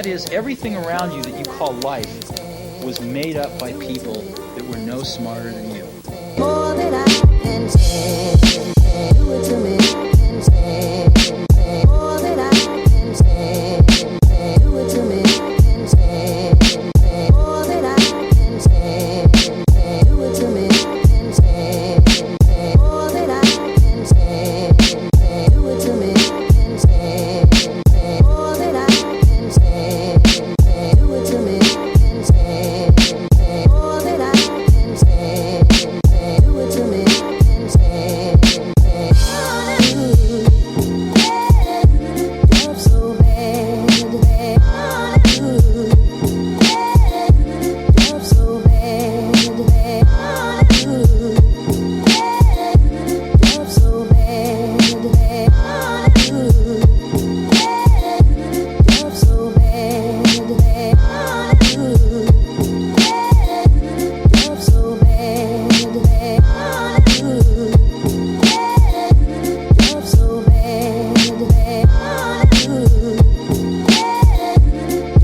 that is, everything around you that you call life was made up by people that were no smarter than you. More than I can say, do it to me, I can say, more than I can say, do it to me, I can say, more than I can say, do it to me, I can say, more than I can say, do it to me, I can say, more than I can say, do it to me, I can say, more than I can say. Do it to me, I can say, love so bad, love so bad, love so bad, love so bad, love so bad. Love so bad,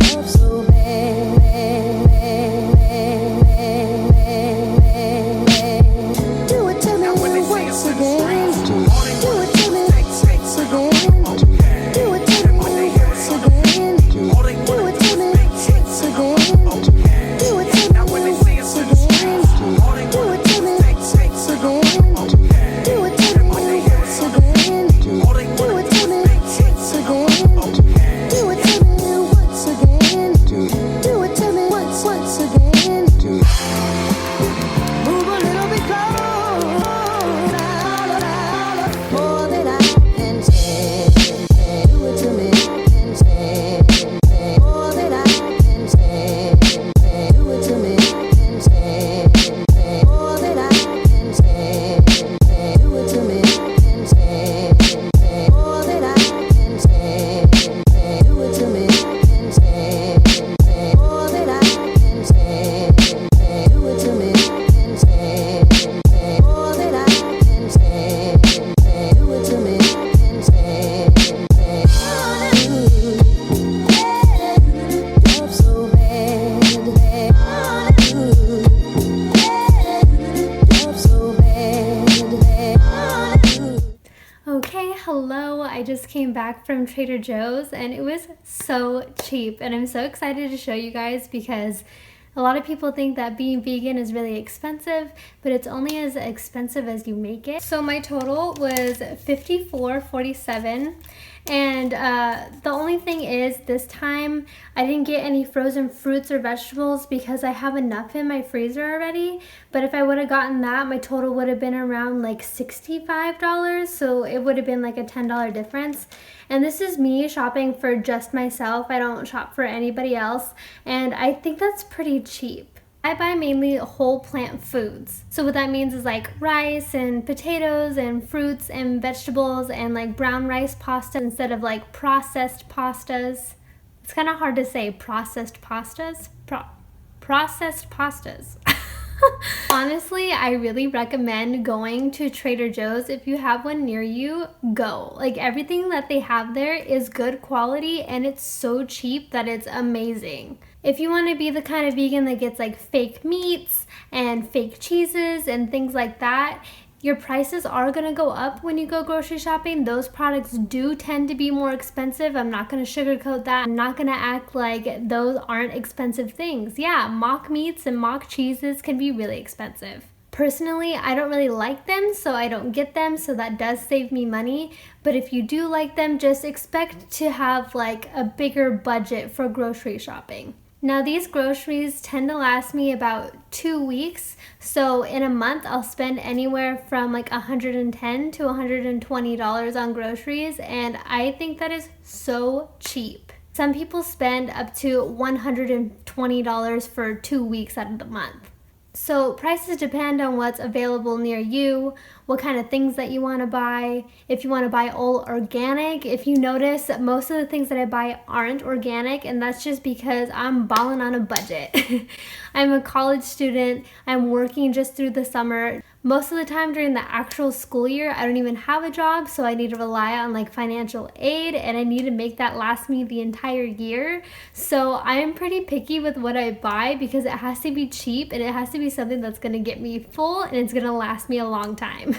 love so bad. Do it to me once again. Do it to me once again. Do it to me once again. Do it to me once again. Do it to me once again. Do it to me once again. Do it to me once again. Do it to me once again. Do it to me once again. Do it to me once again. Move a little bit closer. More than I can say. Do it to me, I can say. More than I can say. Do it to me, I can say. More than I can say. Do it to me, I can say. More than I can say. Do it to me, I can say. More than I can say. Do it to me, I can say. More than I can say. Do it to me, I can say. Love so bad, love so bad. Okay, hello. I just came back from Trader Joe's and it was so cheap, and I'm so excited to show you guys because a lot of people think that being vegan is really expensive, but it's only as expensive as you make it. So my total was $54.47, and the only thing is this time I didn't get any frozen fruits or vegetables because I have enough in my freezer already. But if I would have gotten that, my total would have been around like $65, so it would have been like a $10 difference. And this is me shopping for just myself. I don't shop for anybody else, and I think that's pretty cheap. I buy mainly whole plant foods. So what that means is like rice and potatoes and fruits and vegetables and like brown rice pasta instead of like processed pastas. It's kind of hard to say processed pastas. Processed pastas. Honestly, I really recommend going to Trader Joe's. If you have one near you, go. Like everything that they have there is good quality and it's so cheap that it's amazing. If you want to be the kind of vegan that gets like fake meats and fake cheeses and things like that, your prices are going to go up when you go grocery shopping. Those products do tend to be more expensive. I'm not going to sugarcoat that. I'm not going to act like those aren't expensive things. Yeah, mock meats and mock cheeses can be really expensive. Personally, I don't really like them, so I don't get them, so that does save me money. But if you do like them, just expect to have like a bigger budget for grocery shopping. Now these groceries tend to last me about 2 weeks, so in a month I'll spend anywhere from like $110 to $120 on groceries, and I think that is so cheap. Some people spend up to $120 for 2 weeks out of the month. So prices depend on what's available near you, what kind of things that you want to buy, if you want to buy all organic. If you notice that most of the things that I buy aren't organic, and that's just because I'm balling on a budget. I'm a college student, I'm working just through the summer. Most of the time during the actual school year, I don't even have a job, so I need to rely on like financial aid, and I need to make that last me the entire year. So I am pretty picky with what I buy because it has to be cheap and it has to be something that's gonna get me full and it's gonna last me a long time.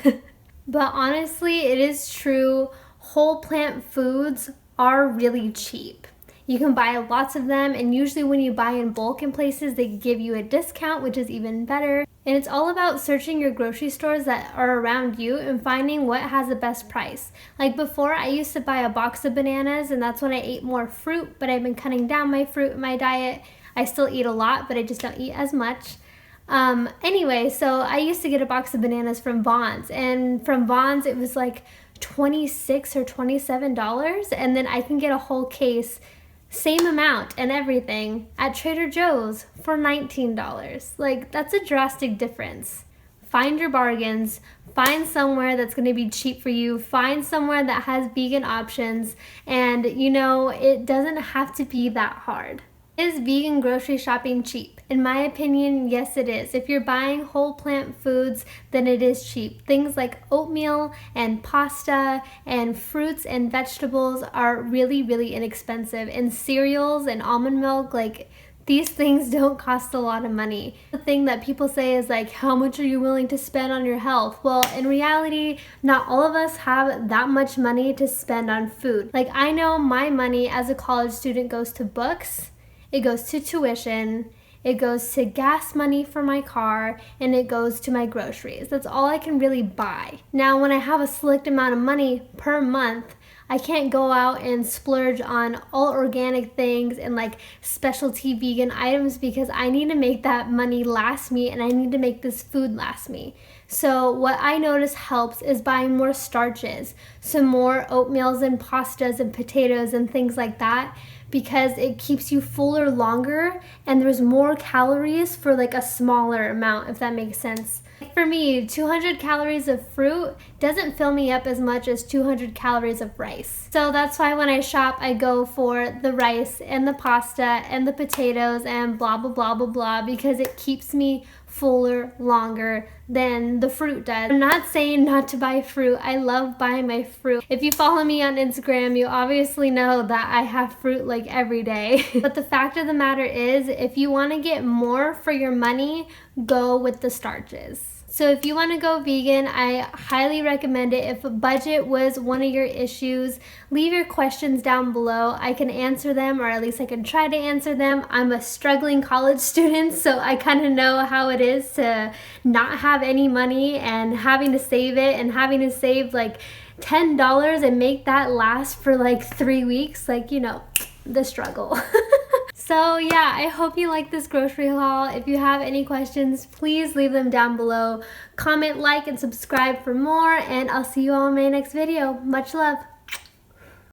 But honestly, it is true, whole plant foods are really cheap. You can buy lots of them, and usually when you buy in bulk in places, they give you a discount, which is even better. And it's all about searching your grocery stores that are around you and finding what has the best price. Like before, I used to buy a box of bananas, and that's when I ate more fruit, but I've been cutting down my fruit in my diet. I still eat a lot, but I just don't eat as much. Anyway, so I used to get a box of bananas from Vons, and from Vons it was like $26 or $27, and then I can get a whole case, same amount and everything, at Trader Joe's for $19. Like, that's a drastic difference. Find your bargains, find somewhere that's going to be cheap for you, find somewhere that has vegan options, and you know, it doesn't have to be that hard. Is vegan grocery shopping cheap? In my opinion, yes it is. If you're buying whole plant foods, then it is cheap. Things like oatmeal and pasta and fruits and vegetables are really, really inexpensive. And cereals and almond milk, like, these things don't cost a lot of money. The thing that people say is like, how much are you willing to spend on your health? Well, in reality, not all of us have that much money to spend on food. Like, I know my money as a college student goes to books, it goes to tuition, it goes to gas money for my car, and it goes to my groceries. That's all I can really buy. Now, when I have a select amount of money per month, I can't go out and splurge on all organic things and like specialty vegan items because I need to make that money last me and I need to make this food last me. So what I notice helps is buying more starches, some more oatmeals and pastas and potatoes and things like that, because it keeps you fuller longer and there's more calories for like a smaller amount, if that makes sense. For me, 200 calories of fruit doesn't fill me up as much as 200 calories of rice. So that's why when I shop, I go for the rice and the pasta and the potatoes and blah, blah, blah, blah, blah, because it keeps me fuller longer than the fruit does. I'm not saying not to buy fruit. I love buying my fruit. If you follow me on Instagram, you obviously know that I have fruit like every day. But the fact of the matter is, if you want to get more for your money, go with the starches. So if you want to go vegan, I highly recommend it. If budget was one of your issues, leave your questions down below. I can answer them, or at least I can try to answer them. I'm a struggling college student, so I kind of know how it is to not have any money and having to save it and having to save like $10 and make that last for like 3 weeks. Like, you know, the struggle. So yeah, I hope you like this grocery haul. If you have any questions, please leave them down below. Comment, like, and subscribe for more, and I'll see you all in my next video. Much love.